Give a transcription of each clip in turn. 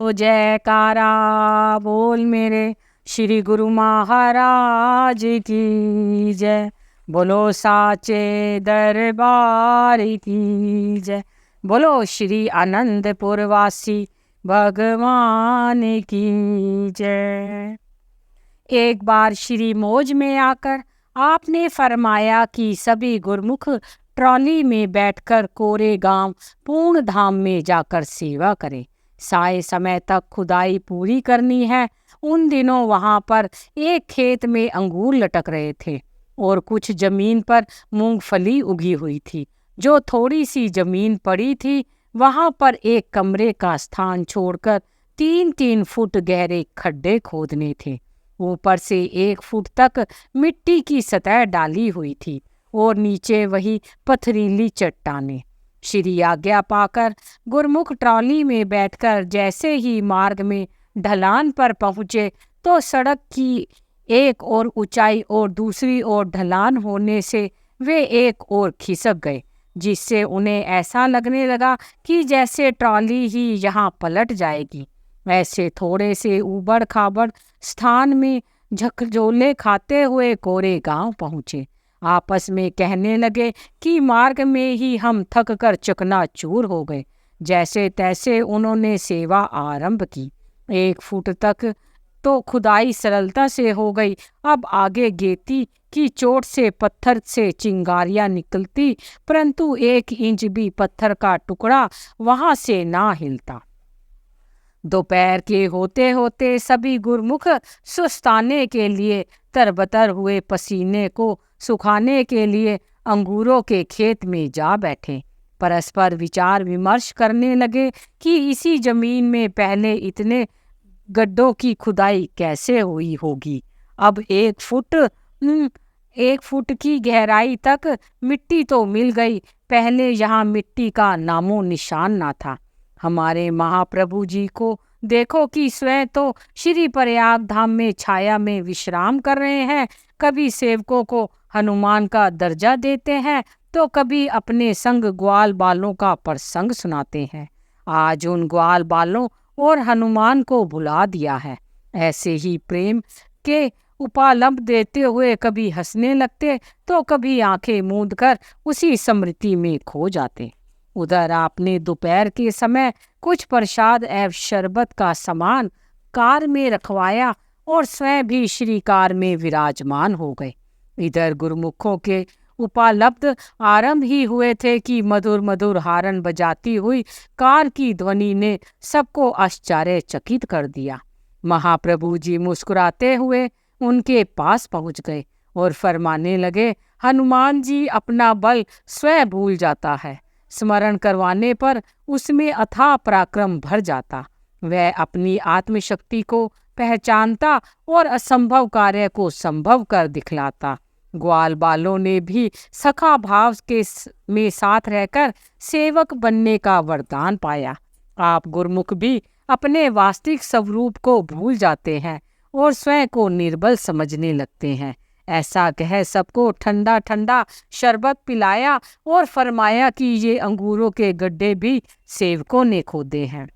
ओ जयकारा बोल मेरे श्री गुरु महाराज की जय। बोलो साचे दरबार की जय। बोलो श्री आनंदपुर वासी भगवान की जय। एक बार श्री मौज में आकर आपने फरमाया कि सभी गुरमुख ट्रॉली में बैठकर कोरेगांव पूर्ण धाम में जाकर सेवा करें। साय समय तक खुदाई पूरी करनी है। उन दिनों वहां पर एक खेत में अंगूर लटक रहे थे और कुछ जमीन पर मूंगफली उगी हुई थी। जो थोड़ी सी जमीन पड़ी थी वहां पर एक कमरे का स्थान छोड़कर 3-3 फुट गहरे खड्डे खोदने थे। ऊपर से 1 फुट तक मिट्टी की सतह डाली हुई थी और नीचे वही पथरीली चट्टानें। श्री आज्ञा पाकर गुरमुख ट्रॉली में बैठकर जैसे ही मार्ग में ढलान पर पहुंचे तो सड़क की एक ओर ऊंचाई और दूसरी ओर ढलान होने से वे एक ओर खिसक गए, जिससे उन्हें ऐसा लगने लगा कि जैसे ट्रॉली ही यहाँ पलट जाएगी। ऐसे थोड़े से ऊबड़ खाबड़ स्थान में झकझोले खाते हुए कोरेगांव पहुंचे। आपस में कहने लगे कि मार्ग में ही हम थक कर चकनाचूर हो गए। जैसे तैसे उन्होंने सेवा आरंभ की। 1 फुट तक तो खुदाई सरलता से हो गई। अब आगे गेती की चोट से पत्थर से चिंगारियां निकलती, परंतु 1 इंच भी पत्थर का टुकड़ा वहां से ना हिलता। दोपहर के होते होते सभी गुरमुख सुस्ताने के लिए तरबतर हुए पसीने को सुखाने के लिए अंगूरों के खेत में जा बैठे। परस्पर विचार विमर्श करने लगे कि इसी जमीन में पहले इतने गड्ढों की खुदाई कैसे हुई होगी। अब 1 फुट की गहराई तक मिट्टी तो मिल गई, पहले यहाँ मिट्टी का नामो निशान ना था। हमारे महाप्रभु जी को देखो कि स्वयं तो श्री प्रयाग धाम में छाया में विश्राम कर रहे हैं, कभी सेवकों को हनुमान का दर्जा देते हैं तो कभी अपने संग ग्वाल बालों का प्रसंग सुनाते हैं। आज उन ग्वाल बालों और हनुमान को भुला दिया है। ऐसे ही प्रेम के उपालंब देते हुए कभी हंसने लगते तो कभी आंखें मूंद कर उसी स्मृति में खो जाते। उधर आपने दोपहर के समय कुछ प्रसाद एवं शरबत का सामान कार में रखवाया और स्वयं भी श्री कार में विराजमान हो गए। इधर गुरुमुखों के उपालब्ध आरंभ ही हुए थे कि मधुर मधुर हारन बजाती हुई कार की ध्वनि ने सबको आश्चर्यचकित कर दिया। महाप्रभु जी मुस्कुराते हुए उनके पास पहुंच गए और फरमाने लगे, हनुमान जी अपना बल स्वयं भूल जाता है, स्मरण करवाने पर उसमें अथाह पराक्रम भर जाता। वह अपनी आत्मशक्ति को पहचानता और असंभव कार्य को संभव कर दिखलाता। ग्वाल बालों ने भी सखा भाव के में साथ रहकर सेवक बनने का वरदान पाया। आप गुरमुख भी अपने वास्तविक स्वरूप को भूल जाते हैं और स्वयं को निर्बल समझने लगते हैं। ऐसा कह सबको ठंडा ठंडा शरबत पिलाया और फरमाया कि ये अंगूरों के गड्ढे भी सेवकों ने खोदे हैं।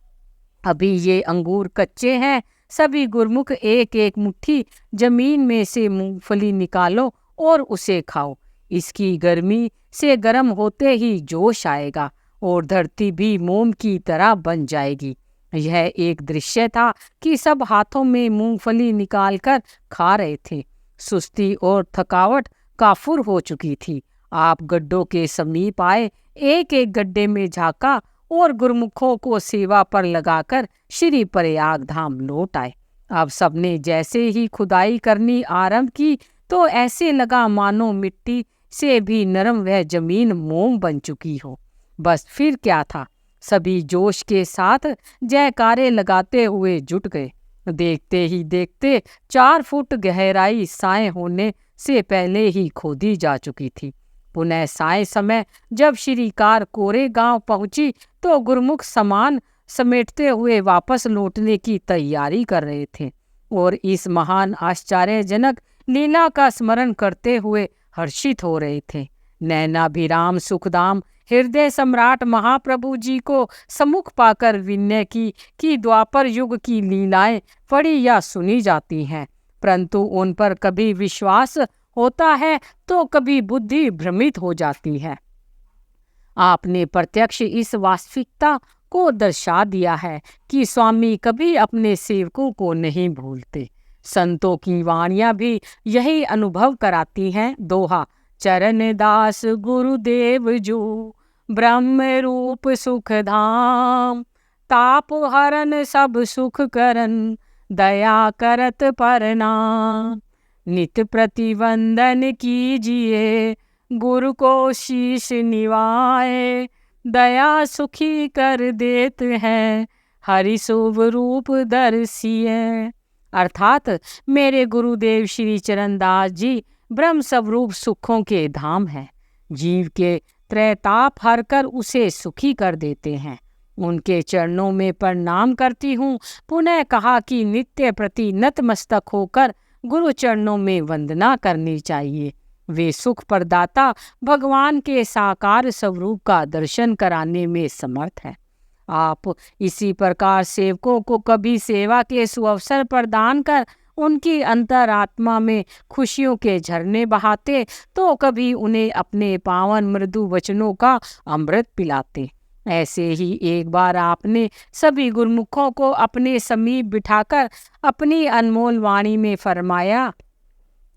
अभी ये अंगूर कच्चे हैं। सभी गुरमुख 1-1 मुट्ठी जमीन में से मूंगफली निकालो और उसे खाओ। इसकी गर्मी से गर्म होते ही जोश आएगा और धरती भी मोम की तरह बन जाएगी। यह एक दृश्य था कि सब हाथों में मूंगफली निकालकर खा रहे थे। सुस्ती और थकावट काफुर हो चुकी थी। आप गड्ढों के समीप आए, 1-1 गड्ढे में झांका और गुरमुखों को सेवा पर लगाकर श्री प्रयाग धाम लौट आए। अब सबने जैसे ही खुदाई करनी आरंभ की तो ऐसे लगा मानो मिट्टी से भी नरम वह जमीन मोम बन चुकी हो। बस फिर क्या था, सभी जोश के साथ जयकारे लगाते हुए जुट गए। देखते ही देखते 4 फुट गहराई साय होने से पहले ही खोदी जा चुकी थी। पुनः साय समय जब श्री कार कोरेगांव पहुंची तो गुरमुख सामान समेटते हुए वापस लौटने की तैयारी कर रहे थे और इस महान आश्चर्यजनक लीला का स्मरण करते हुए हर्षित हो रहे थे। नैनाभिराम सुखदाम हृदय सम्राट महाप्रभु जी को सम्मुख पाकर विनय की कि द्वापर युग की लीलाएं पढ़ी या सुनी जाती हैं, परंतु उन पर कभी विश्वास होता है तो कभी बुद्धि भ्रमित हो जाती है। आपने प्रत्यक्ष इस वास्तविकता को दर्शा दिया है कि स्वामी कभी अपने सेवकों को नहीं भूलते। संतों की वाणियां भी यही अनुभव कराती हैं। दोहा, चरण दास गुरुदेव जो ब्रह्म रूप सुख धाम, ताप हरन सब सुख करन दया करत परनाम। नित प्रतिवंदन कीजिए गुरु को शीश निवाए, दया सुखी कर देते हैं हरि शुभ रूप दर्शिए। अर्थात मेरे गुरुदेव श्री चरणदास जी ब्रह्म स्वरूप सुखों के धाम हैं, जीव के त्रैताप हरकर उसे सुखी कर देते हैं। उनके चरणों में प्रणाम करती हूँ। पुनः कहा कि नित्य प्रति नतमस्तक होकर गुरु चरणों में वंदना करनी चाहिए। वे सुख प्रदाता भगवान के साकार स्वरूप का दर्शन कराने में समर्थ हैं। आप इसी प्रकार सेवकों को कभी सेवा के सुअवसर प्रदान कर उनकी अंतरात्मा में खुशियों के झरने बहाते, तो कभी उन्हें अपने पावन मृदु वचनों का अमृत पिलाते। ऐसे ही एक बार आपने सभी गुरुमुखों को अपने समीप बिठाकर अपनी अनमोल वाणी में फरमाया,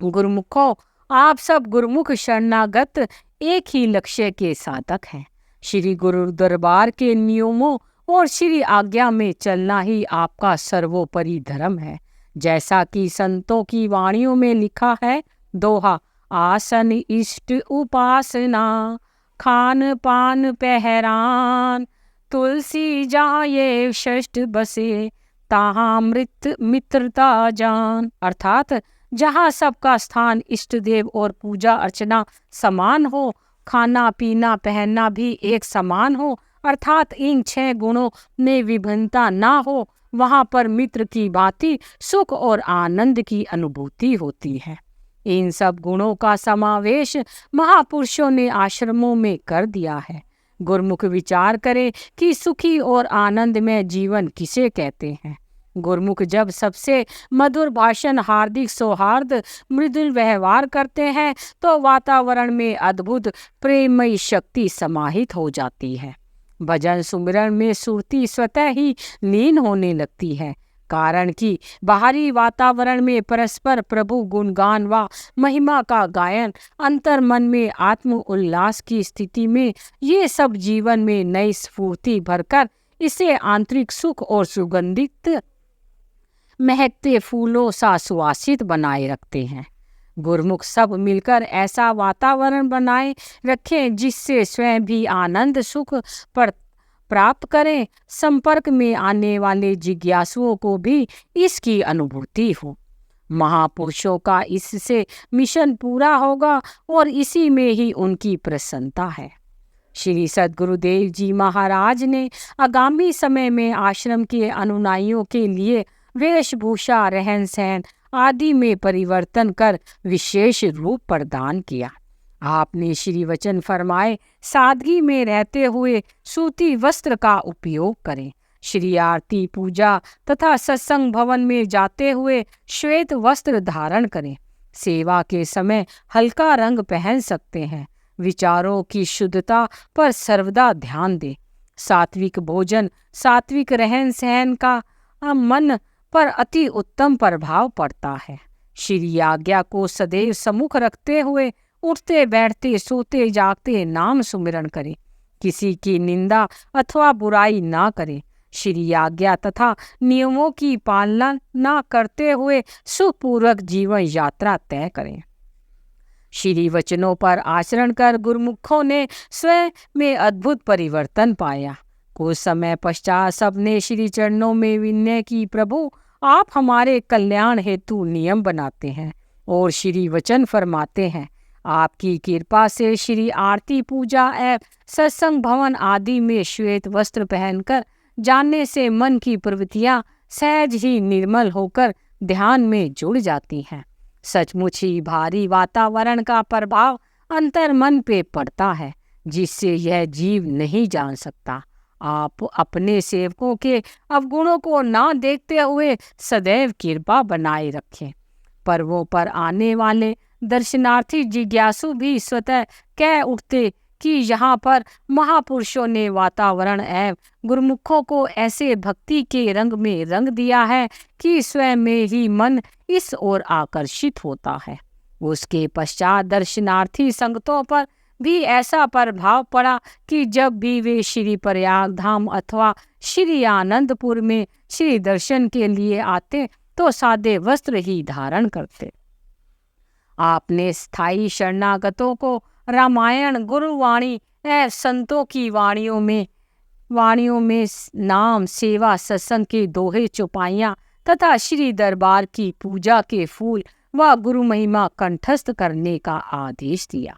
गुरुमुखों, आप सब गुरुमुख शरणागत एक ही लक्ष्य के साधक हैं। श्री गुरु दरबार के नियमों और श्री आज्ञा में चलना ही आपका सर्वोपरि धर्म है। जैसा कि संतों की वाणियों में लिखा है, दोहा, आसन इष्ट उपासना, खान पान पहरान, तुलसी जाए षष्ठ बसे, ताहा मृत मित्रता जान। अर्थात जहाँ सबका स्थान इष्ट देव और पूजा अर्चना समान हो, खाना पीना पहनना भी एक समान हो, अर्थात इन 6 गुणों में विभिन्नता ना हो, वहाँ पर मित्र की भांति सुख और आनंद की अनुभूति होती है। इन सब गुणों का समावेश महापुरुषों ने आश्रमों में कर दिया है। गुरुमुख विचार करे कि सुखी और आनंदमय जीवन किसे कहते हैं। गुरुमुख जब सबसे मधुर भाषण, हार्दिक सौहार्द, मृदुल व्यवहार करते हैं तो वातावरण में अद्भुत प्रेममयी शक्ति समाहित हो जाती है। भजन सुमिरन में सुरती स्वतः ही लीन होने लगती है, कारण कि बाहरी वातावरण में परस्पर प्रभु गुणगान व महिमा का गायन, अंतर मन में आत्म उल्लास की स्थिति में ये सब जीवन में नई स्फूर्ति भरकर इसे आंतरिक सुख और सुगंधित महकते फूलों सा सुवासित बनाए रखते हैं। गुरुमुख सब मिलकर ऐसा वातावरण बनाए रखें जिससे स्वयं भी आनंद सुख पर प्राप्त करें, संपर्क में आने वाले जिज्ञासुओं को भी इसकी अनुभूति हो। महापुरुषों का इससे मिशन पूरा होगा और इसी में ही उनकी प्रसन्नता है। श्री सद्गुरुदेव जी महाराज ने आगामी समय में आश्रम के अनुयायियों के लिए वेशभूषा, रहन सहन आदि में परिवर्तन कर विशेष रूप प्रदान किया। आपने श्री वचन फरमाए, सादगी में रहते हुए सूती वस्त्र का उपयोग करें। श्री आरती, पूजा तथा सत्संग भवन में जाते हुए श्वेत वस्त्र धारण करें। सेवा के समय हल्का रंग पहन सकते हैं। विचारों की शुद्धता पर सर्वदा ध्यान दें। सात्विक भोजन, सात्विक रहन सहन का मन पर अति उत्तम प्रभाव पड़ता है। श्री आज्ञा को सदैव सम्मुख रखते हुए उठते बैठते सोते जागते नाम सुमिरन करें। किसी की निंदा अथवा बुराई ना करें। श्री आज्ञा तथा नियमों की पालना ना करते हुए सुखपूर्वक जीवन यात्रा तय करें। श्री वचनों पर आचरण कर गुरुमुखों ने स्वयं में अद्भुत परिवर्तन पाया। कुछ समय पश्चात सबने श्री चरणों में विनय की, प्रभु आप हमारे कल्याण हेतु नियम बनाते हैं और श्री वचन फरमाते हैं। आपकी कृपा से श्री आरती, पूजा एवं सत्संग भवन आदि में श्वेत वस्त्र पहनकर जानने से मन की प्रवृत्तियां सहज ही निर्मल होकर ध्यान में जुड़ जाती हैं। सचमुच ही भारी वातावरण का प्रभाव अंतर्मन पे पड़ता है, जिससे यह जीव नहीं जान सकता। आप अपने सेवकों के अवगुणों को ना देखते हुए सदैव कृपा बनाए रखें। पर्वों पर आने वाले दर्शनार्थी जिज्ञासु भी स्वतः कह उठते कि यहाँ पर महापुरुषों ने वातावरण एवं गुरुमुखों को ऐसे भक्ति के रंग में रंग दिया है कि स्वयं में ही मन इस ओर आकर्षित होता है। उसके पश्चात दर्शनार्थी संगतों पर भी ऐसा प्रभाव पड़ा कि जब भी वे श्री प्रयाग धाम अथवा श्री आनंदपुर में श्री दर्शन के लिए आते तो सादे वस्त्र ही धारण करते। आपने स्थायी शरणागतों को रामायण, गुरुवाणी एवं संतों की वाणियों में नाम, सेवा, सत्संग के दोहे, चौपाइयाँ तथा श्री दरबार की पूजा के फूल व गुरु महिमा कंठस्थ करने का आदेश दिया।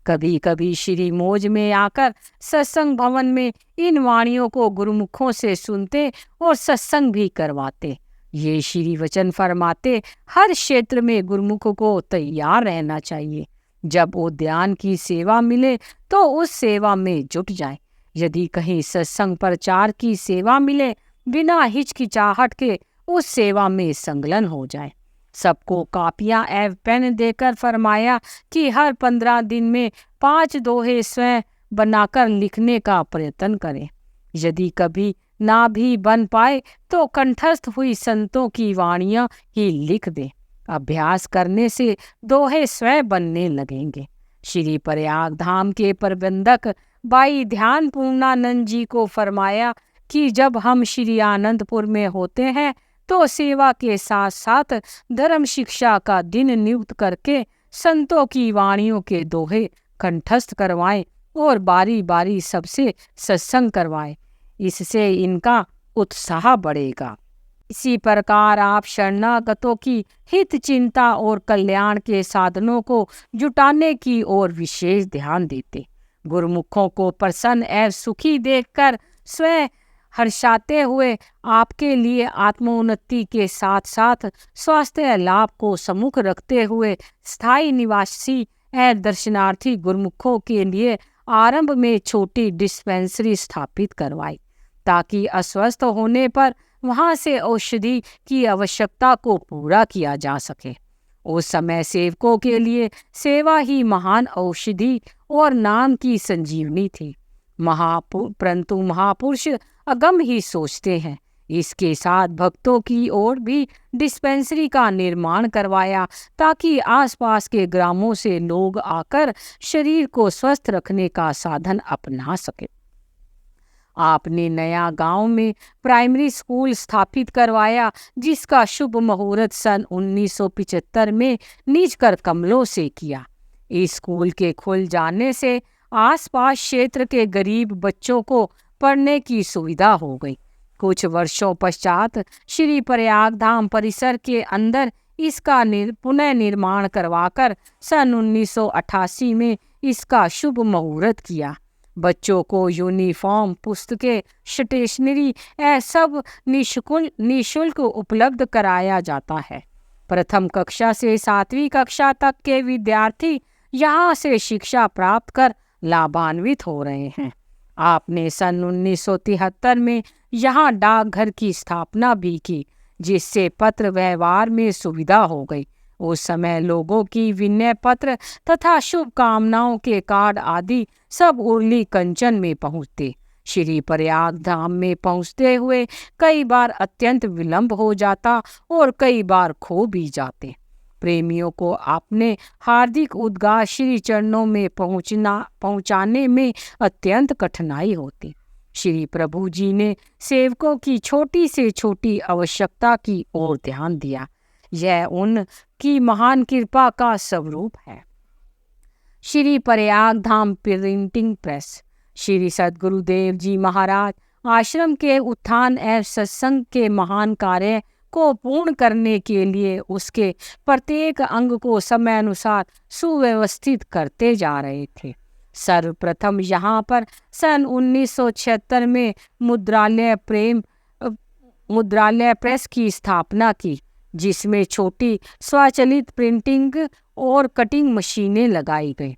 कभी कभी श्री मौज में आकर सत्संग भवन में इन वाणियों को गुरुमुखों से सुनते और सत्संग भी करवाते। ये श्री वचन फरमाते, हर क्षेत्र में गुरुमुख को तैयार रहना चाहिए। जब उद्यान की सेवा मिले तो उस सेवा में जुट जाए। यदि कहीं सत्संग प्रचार की सेवा मिले, बिना हिचकिचाहट के उस सेवा में संलग्न हो जाए। सबको कापियां एवं पेन देकर फरमाया कि हर 15 दिन में 5 दोहे स्वयं बनाकर लिखने का प्रयत्न करें। यदि कभी ना भी बन पाए तो कंठस्थ हुई संतों की वाणियां ही लिख दे। अभ्यास करने से दोहे स्वयं बनने लगेंगे। श्री प्रयाग धाम के प्रबंधक भाई ध्यान पूर्णानंद जी को फरमाया कि जब हम श्री आनंदपुर में होते हैं तो सेवा के साथ साथ धर्म शिक्षा का दिन नियुक्त करके संतों की वाणियों के दोहे कंठस्थ करवाएं और बारी बारी सबसे सत्संग करवाएं। इससे इनका उत्साह बढ़ेगा। इसी प्रकार आप शरणागतों की हित चिंता और कल्याण के साधनों को जुटाने की ओर विशेष ध्यान देते। गुरुमुखों को प्रसन्न एवं सुखी देखकर स्वयं हर्षाते हुए आपके लिए आत्मोन्नति के साथ साथ स्वास्थ्य लाभ को सम्मुख रखते हुए स्थायी निवासी एवं दर्शनार्थी गुरुमुखों के लिए आरंभ में छोटी डिस्पेंसरी स्थापित करवाई, ताकि अस्वस्थ होने पर वहां से औषधि की आवश्यकता को पूरा किया जा सके। उस समय सेवकों के लिए सेवा ही महान औषधि और नाम की संजीवनी थी। परंतु महापुरुष अगम ही सोचते हैं। इसके साथ भक्तों की ओर भी डिस्पेंसरी का निर्माण करवाया, ताकि आसपास के ग्रामों से लोग आकर शरीर को स्वस्थ रखने का साधन अपना सके। आपने नया गांव में प्राइमरी स्कूल स्थापित करवाया, जिसका शुभ मुहूर्त सन 1975 में निज कर कमलों से किया। इस स्कूल के खुल जाने से आसपास क्षेत्र के गरीब बच्चों को पढ़ने की सुविधा हो गई। कुछ वर्षों पश्चात श्री प्रयाग धाम परिसर के अंदर इसका पुनः निर्माण करवाकर सन 1988 में इसका शुभ मुहूर्त किया। बच्चों को यूनिफॉर्म, पुस्तकें, स्टेशनरी सब निःशुल्क उपलब्ध कराया जाता है। प्रथम कक्षा से 7वीं कक्षा तक के विद्यार्थी यहाँ से शिक्षा प्राप्त कर लाभान्वित हो रहे हैं। आपने सन 1973 में यहाँ डाकघर की स्थापना भी की, जिससे पत्र व्यवहार में सुविधा हो गई। उस समय लोगों की विनय पत्र तथा शुभकामनाओं के कार्ड आदि सब उर्ली कंचन में पहुँचते। श्री प्रयाग धाम में पहुँचते हुए कई बार अत्यंत विलंब हो जाता और कई बार खो भी जाते। प्रेमियों को अपने हार्दिक उद्गार श्री चरणों में पहुँचाने में अत्यंत कठिनाई होती। श्री प्रभु जी ने सेवकों की छोटी से छोटी आवश्यकता की ओर ध्यान दिया। यह उनकी महान कृपा का स्वरूप है। श्री प्रयाग धाम प्रिंटिंग प्रेस। श्री सद्गुरुदेव जी महाराज आश्रम के उत्थान एवं सत्संग के महान कार्य को पूर्ण करने के लिए उसके प्रत्येक अंग को समय अनुसार सुव्यवस्थित करते जा रहे थे। सर्वप्रथम यहाँ पर सन 1976 में मुद्रालय प्रेस की स्थापना की, जिसमें छोटी स्वचालित प्रिंटिंग और कटिंग मशीनें लगाई गई।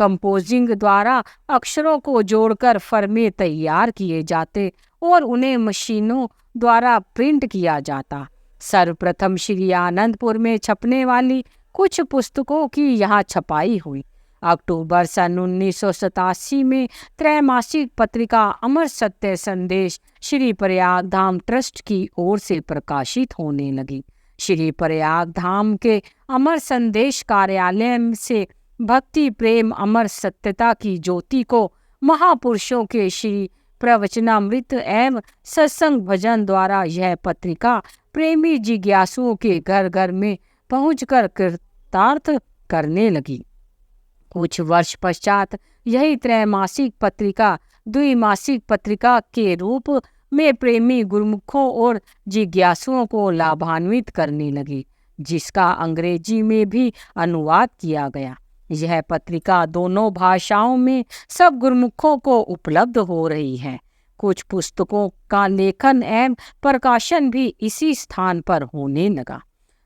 कंपोजिंग द्वारा अक्षरों को जोड़कर फर्मे तैयार किए जाते और उन्हें मशीनों द्वारा प्रिंट किया जाता। सर्वप्रथम श्री आनंदपुर में छपने वाली कुछ पुस्तकों की यहाँ छपाई हुई। अक्टूबर सन 1987 में त्रैमासिक पत्रिका अमर सत्य संदेश श्री प्रयाग धाम ट्रस्ट की ओर से प्रकाशित होने लगी। श्री प्रयाग धाम के अमर संदेश कार्यालय से भक्ति प्रेम अमर सत्यता की ज्योति को महापुरुषों के श्री प्रवचनामृत एवं सत्संग भजन द्वारा यह पत्रिका प्रेमी जिज्ञासुओं के घर घर में पहुंचकर कृतार्थ करने लगी। कुछ वर्ष पश्चात यही त्रैमासिक पत्रिका द्विमासिक पत्रिका के रूप में प्रेमी गुरुमुखों और जिज्ञासुओं को लाभान्वित करने लगी, जिसका अंग्रेजी में भी अनुवाद किया गया। यह पत्रिका दोनों भाषाओं में सब गुरुमुखों को उपलब्ध हो रही है। कुछ पुस्तकों का लेखन एवं प्रकाशन भी इसी स्थान पर होने लगा।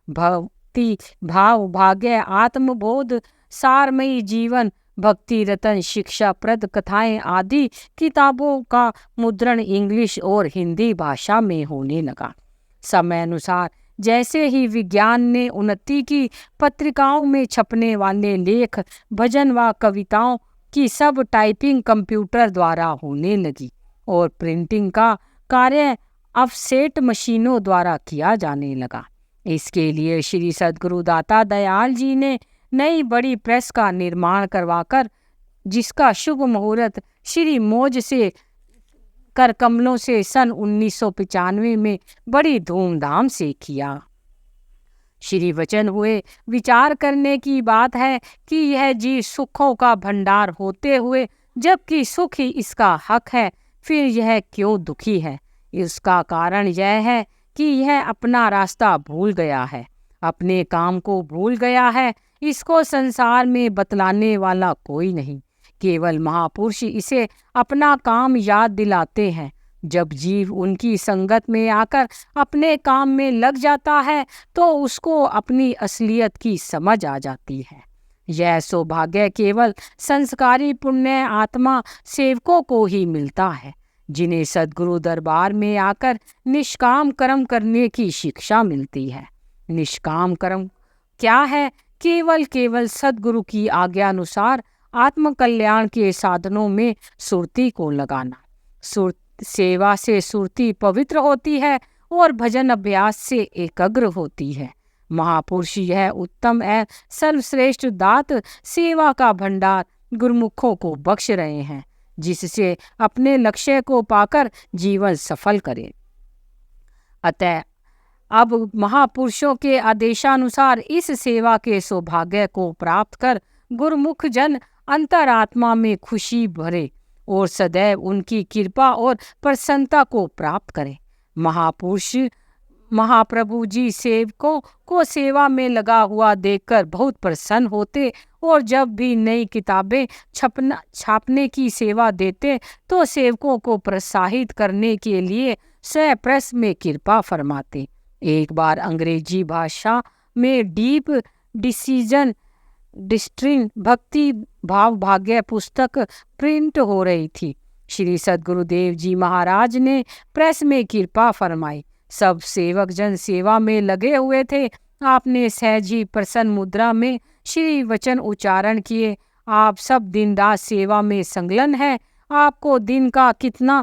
भक्ति भाव भाग्य आत्मबोध सारमयी जीवन भक्ति रतन शिक्षा प्रद कथाएं आदि किताबों का मुद्रण इंग्लिश और हिंदी भाषा में होने लगा। समय अनुसार जैसे ही विज्ञान ने उन्नति की, पत्रिकाओं में छपने वाले लेख भजन व कविताओं की सब टाइपिंग कंप्यूटर द्वारा होने लगी और प्रिंटिंग का कार्य ऑफसेट मशीनों द्वारा किया जाने लगा। इसके लिए श्री सद्गुरु दाता दयाल जी ने नई बड़ी प्रेस का निर्माण करवाकर, जिसका शुभ मुहूर्त श्री मौज से कर कमलों से सन 1995 में बड़ी धूमधाम से किया। श्री वचन हुए विचार करने की बात है कि यह जीव सुखों का भंडार होते हुए जबकि सुख ही इसका हक है, फिर यह क्यों दुखी है? इसका कारण यह है कि यह अपना रास्ता भूल गया है, अपने काम को भूल गया है। इसको संसार में बतलाने वाला कोई नहीं, केवल महापुरुष इसे अपना काम याद दिलाते हैं। जब जीव उनकी संगत में आकर अपने काम में लग जाता है तो उसको अपनी असलियत की समझ आ जाती है। यह सौभाग्य केवल संस्कारी पुण्य आत्मा सेवकों को ही मिलता है, जिन्हें सद्गुरु दरबार में आकर निष्काम कर्म करने की शिक्षा मिलती है। निष्काम कर्म क्या है? केवल सद्गुरु की आज्ञा अनुसार आत्मकल्याण के साधनों में सुरती को लगाना। सेवा से सुरती पवित्र होती है और भजन अभ्यास से एकाग्र होती है। महापुरुष यह उत्तम है सर्वश्रेष्ठ दात सेवा का भंडार गुरुमुखों को बख्श रहे हैं, जिससे अपने लक्ष्य को पाकर जीवन सफल करें। अतः अब महापुरुषों के आदेशानुसार इस सेवा के सौभाग्य को प्राप्त कर गुरुमुख जन अंतरात्मा में खुशी भरे और सदैव उनकी कृपा और प्रसन्नता को प्राप्त करें। महापुरुष महाप्रभु जी सेवकों को सेवा में लगा हुआ देखकर बहुत प्रसन्न होते और जब भी नई किताबें छापने की सेवा देते तो सेवकों को प्रोत्साहित करने के लिए स्वयं प्रेस में कृपा फरमाते। एक बार अंग्रेजी भाषा में डीप डिसीजन डिस्ट्रिन भक्ति भाव भाग्य पुस्तक प्रिंट हो रही थी। श्री सद्गुरुदेव जी महाराज ने प्रेस में कृपा फरमाई। सब सेवक जन सेवा में लगे हुए थे। आपने सहज ही प्रसन्न मुद्रा में श्री वचन उच्चारण किए। आप सब दिन रात सेवा में संलग्न हैं। आपको दिन का कितना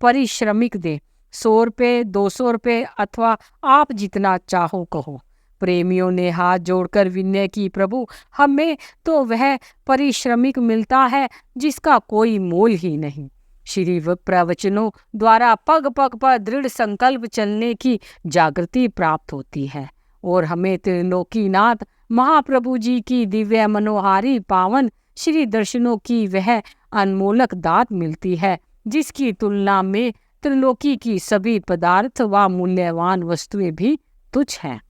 परिश्रमिक दे, 100 रुपये 200 रुपये अथवा आप जितना चाहो कहो। प्रेमियों ने हाथ जोड़कर विनय की, प्रभु हमें तो वह परिश्रमिक मिलता है जिसका कोई मोल ही नहीं। श्री प्रवचनों द्वारा पग पग पर दृढ़ संकल्प चलने की जागृति प्राप्त होती है और हमें त्रिलोकीनाथ महाप्रभु जी की दिव्य मनोहारी पावन श्री दर्शनों की वह अनमोलक दात मिलती है, जिसकी तुलना में त्रिलोकी की सभी पदार्थ व मूल्यवान वस्तुएं भी तुच्छ हैं।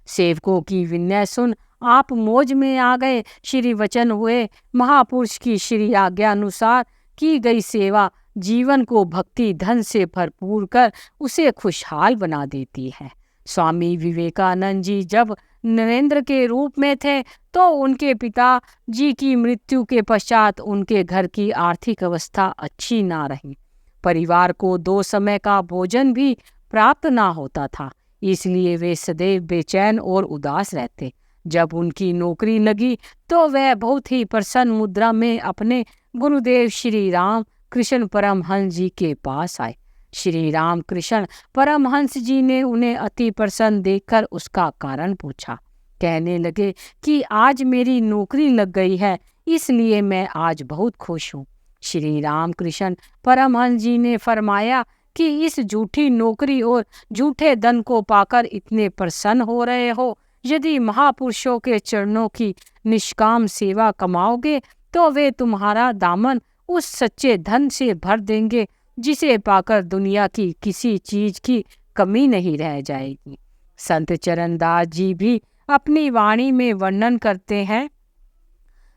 सेवकों की विनय सुन आप मौज में आ गए। श्री वचन हुए महापुरुष की श्री आज्ञा अनुसार की गई सेवा जीवन को भक्ति धन से भरपूर कर उसे खुशहाल बना देती है। स्वामी विवेकानंद जी जब नरेंद्र के रूप में थे, तो उनके पिता जी की मृत्यु के पश्चात उनके घर की आर्थिक अवस्था अच्छी ना रही। परिवार को 2 समय का भोजन भी प्राप्त ना होता था, इसलिए वे सदैव बेचैन और उदास रहते। जब उनकी नौकरी लगी तो वह बहुत ही प्रसन्न मुद्रा में अपने गुरुदेव श्री राम कृष्ण परमहंस जी के पास आए। श्री राम कृष्ण परमहंस जी ने उन्हें अति प्रसन्न देखकर उसका कारण पूछा। कहने लगे कि आज मेरी नौकरी लग गई है, इसलिए मैं आज बहुत खुश हूँ। श्री राम कृष्ण परमहंस जी ने फरमाया कि इस झूठी नौकरी और झूठे धन को पाकर इतने प्रसन्न हो रहे हो, यदि महापुरुषों के चरणों की निष्काम सेवा कमाओगे तो वे तुम्हारा दामन उस सच्चे धन से भर देंगे जिसे पाकर दुनिया की किसी चीज की कमी नहीं रह जाएगी। संत चरणदास जी भी अपनी वाणी में वर्णन करते हैं,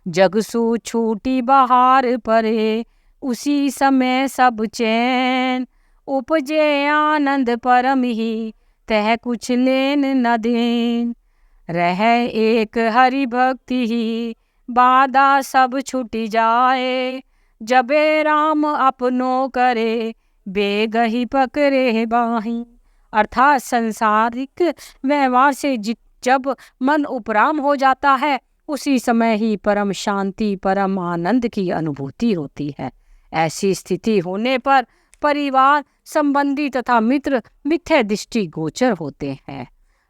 जगसु छूटी बहार परे, उसी समय सब चैन, उपजे आनंद परम ही, तह कुछ लेन न देन, रह एक हरि भक्ति ही, बाधा सब छूट जाए, जबे राम अपनो करे, बेगही पकड़े बाही। अर्थात संसारिक व्यवहार से जब मन उपराम हो जाता है, उसी समय ही परम शांति परम आनंद की अनुभूति होती है। ऐसी स्थिति होने पर परिवार संबंधी तथा मित्र मिथ्या दृष्टि गोचर होते हैं।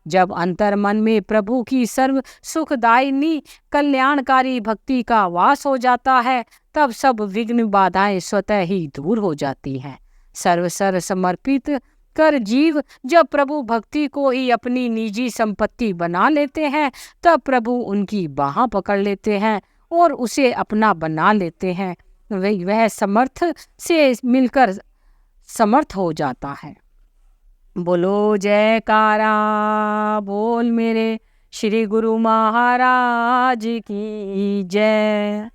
जब अंतर मन में प्रभु की सर्व सुखदायिनी कल्याणकारी भक्ति का वास हो जाता है, तब सब विघ्न बाधाएं स्वतः ही दूर हो जाती हैं। सर्वसर समर्पित कर जीव जब प्रभु भक्ति को ही अपनी निजी संपत्ति बना लेते हैं, तब प्रभु उनकी बाह पकड़ लेते हैं और उसे अपना बना लेते हैं। वह समर्थ से मिलकर समर्थ हो जाता है। बोलो जयकारा बोल मेरे श्री गुरु महाराज की जय।